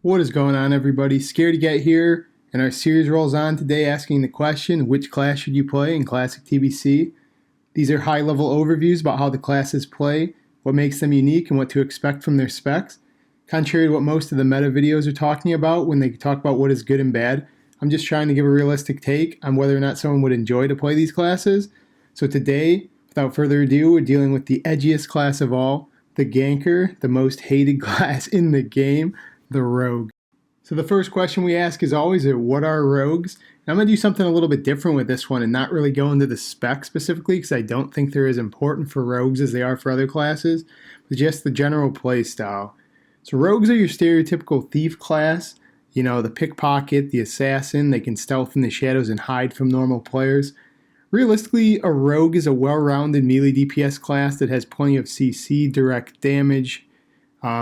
What is going on, everybody? Scared to get here, and our series rolls on today asking the question, which class should you play in Classic TBC? These are high-level overviews about how the classes play, what makes them unique, and what to expect from their specs. Contrary to what most of the meta videos are talking about when they talk about what is good and bad, I'm just trying to give a realistic take on whether or not someone would enjoy to play these classes. So today, without further ado, we're dealing with the edgiest class of all, the ganker, the most hated class in the game, the rogue. So the first question we ask is always, what are rogues? And I'm going to do something a little bit different with this one and not really go into the spec specifically because I don't think they're as important for rogues as they are for other classes, but just the general play style. So rogues are your stereotypical thief class, you know, the pickpocket, the assassin. They can stealth in the shadows and hide from normal players. Realistically, a rogue is a well-rounded melee DPS class that has plenty of CC, direct damage.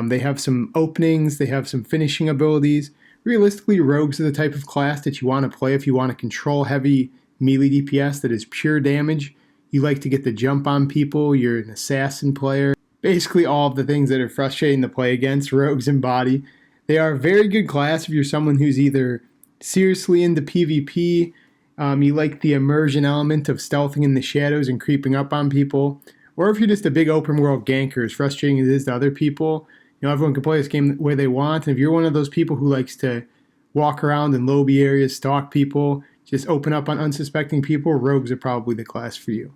They have some openings, they have some finishing abilities. Realistically, rogues are the type of class that you want to play if you want to control heavy melee DPS that is pure damage. You like to get the jump on people, you're an assassin player. Basically all of the things that are frustrating to play against, rogues embody. They are a very good class if you're someone who's either seriously into PvP, you like the immersion element of stealthing in the shadows and creeping up on people, or if you're just a big open world ganker, as frustrating as it is to other people, you know, everyone can play this game the way they want. And if you're one of those people who likes to walk around in lobby areas, stalk people, just open up on unsuspecting people, rogues are probably the class for you.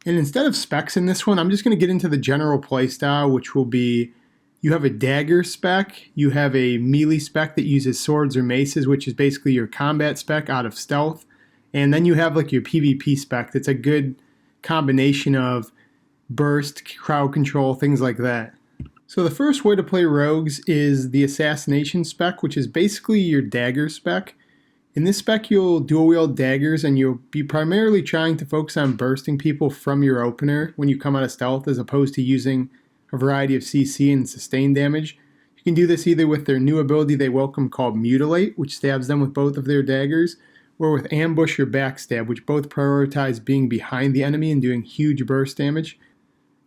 And instead of specs in this one, I'm just going to get into the general playstyle, which will be, you have a dagger spec, you have a melee spec that uses swords or maces, which is basically your combat spec out of stealth, and then you have like your PvP spec that's a good combination of burst, crowd control, things like that. So the first way to play rogues is the Assassination Spec, which is basically your dagger spec. In this spec, you'll dual wield daggers and you'll be primarily trying to focus on bursting people from your opener when you come out of stealth, as opposed to using a variety of CC and sustain damage. You can do this either with their new ability they welcome called Mutilate, which stabs them with both of their daggers, or with Ambush or Backstab, which both prioritize being behind the enemy and doing huge burst damage.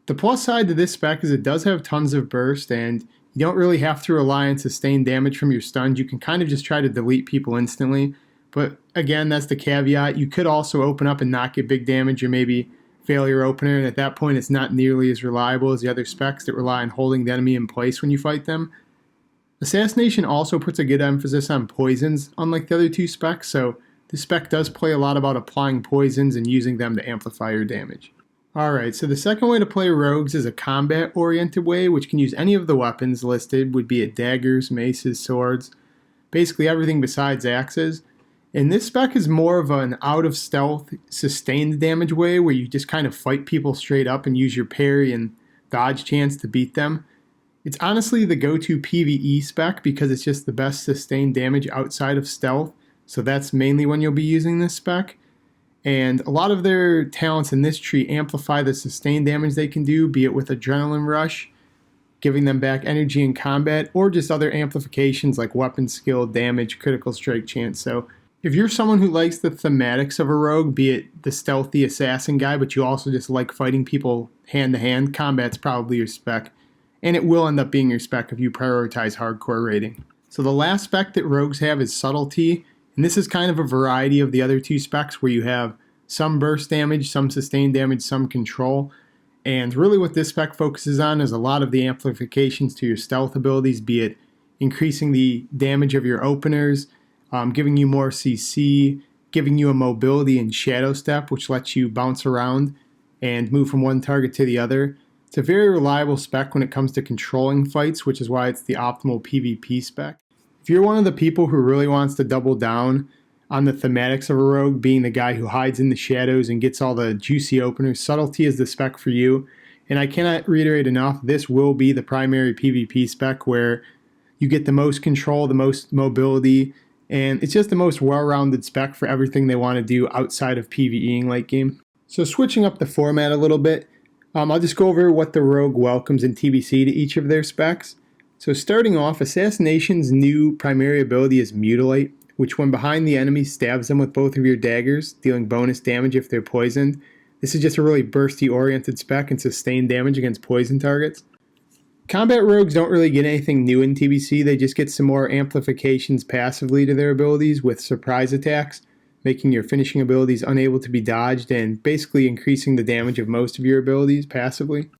The plus side to this spec is it does have tons of burst, and you don't really have to rely on sustained damage from your stuns. You can kind of just try to delete people instantly. But again, that's the caveat. You could also open up and not get big damage, or maybe fail your opener, and at that point it's not nearly as reliable as the other specs that rely on holding the enemy in place when you fight them. Assassination also puts a good emphasis on poisons, unlike the other two specs, so this spec does play a lot about applying poisons and using them to amplify your damage. Alright, so the second way to play rogues is a combat-oriented way, which can use any of the weapons listed, would be it daggers, maces, swords, basically everything besides axes. And this spec is more of an out-of-stealth, sustained damage way, where you just kind of fight people straight up and use your parry and dodge chance to beat them. It's honestly the go-to PvE spec because it's just the best sustained damage outside of stealth, so that's mainly when you'll be using this spec. And a lot of their talents in this tree amplify the sustained damage they can do, be it with Adrenaline Rush, giving them back energy in combat, or just other amplifications like weapon skill, damage, critical strike chance. So if you're someone who likes the thematics of a rogue, be it the stealthy assassin guy, but you also just like fighting people hand-to-hand, combat's probably your spec. And it will end up being your spec if you prioritize hardcore rating. So the last spec that rogues have is Subtlety. And this is kind of a variety of the other two specs where you have some burst damage, some sustained damage, some control. And really what this spec focuses on is a lot of the amplifications to your stealth abilities, be it increasing the damage of your openers, giving you more CC, giving you a mobility and shadow step, which lets you bounce around and move from one target to the other. It's a very reliable spec when it comes to controlling fights, which is why it's the optimal PvP spec. If you're one of the people who really wants to double down on the thematics of a rogue, being the guy who hides in the shadows and gets all the juicy openers, Subtlety is the spec for you. And I cannot reiterate enough, this will be the primary PvP spec where you get the most control, the most mobility, and it's just the most well-rounded spec for everything they want to do outside of PvEing late game. So switching up the format a little bit, I'll just go over what the rogue welcomes in TBC to each of their specs. So starting off, Assassination's new primary ability is Mutilate, which when behind the enemy stabs them with both of your daggers, dealing bonus damage if they're poisoned. This is just a really bursty oriented spec and sustained damage against poison targets. Combat rogues don't really get anything new in TBC, they just get some more amplifications passively to their abilities with surprise attacks, making your finishing abilities unable to be dodged and basically increasing the damage of most of your abilities passively.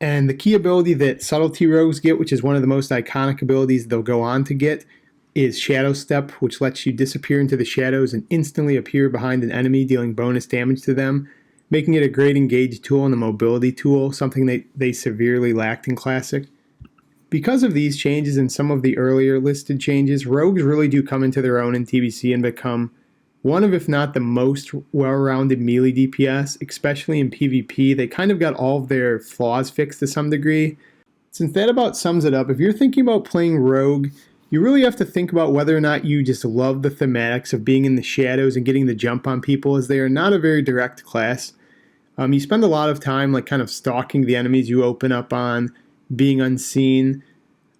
And the key ability that Subtlety rogues get, which is one of the most iconic abilities they'll go on to get, is Shadow Step, which lets you disappear into the shadows and instantly appear behind an enemy, dealing bonus damage to them, making it a great engage tool and a mobility tool, something that they severely lacked in Classic. Because of these changes and some of the earlier listed changes, rogues really do come into their own in TBC and become one of, if not the most well-rounded melee DPS, especially in PvP. They kind of got all of their flaws fixed to some degree. Since that about sums it up, if you're thinking about playing rogue, you really have to think about whether or not you just love the thematics of being in the shadows and getting the jump on people, as they are not a very direct class. You spend a lot of time like kind of stalking the enemies you open up on, being unseen.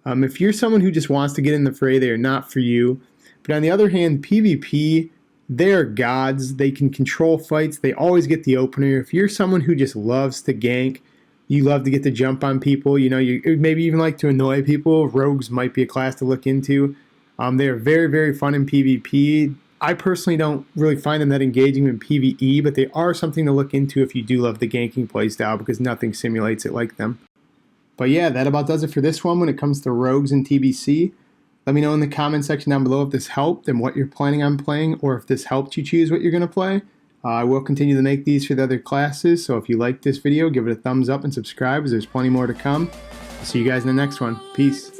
If you're someone who just wants to get in the fray, they are not for you. But on the other hand, PvP, they are gods. They can control fights. They always get the opener. If you're someone who just loves to gank, you love to get the jump on people, you maybe even like to annoy people, rogues might be a class to look into. They are very, very fun in PvP. I personally don't really find them that engaging in PvE, but they are something to look into if you do love the ganking playstyle, because nothing simulates it like them. But yeah, that about does it for this one when it comes to rogues in TBC. Let me know in the comment section down below if this helped and what you're planning on playing, or if this helped you choose what you're going to play. I will continue to make these for the other classes, so if you liked this video, give it a thumbs up and subscribe, as there's plenty more to come. I'll see you guys in the next one. Peace.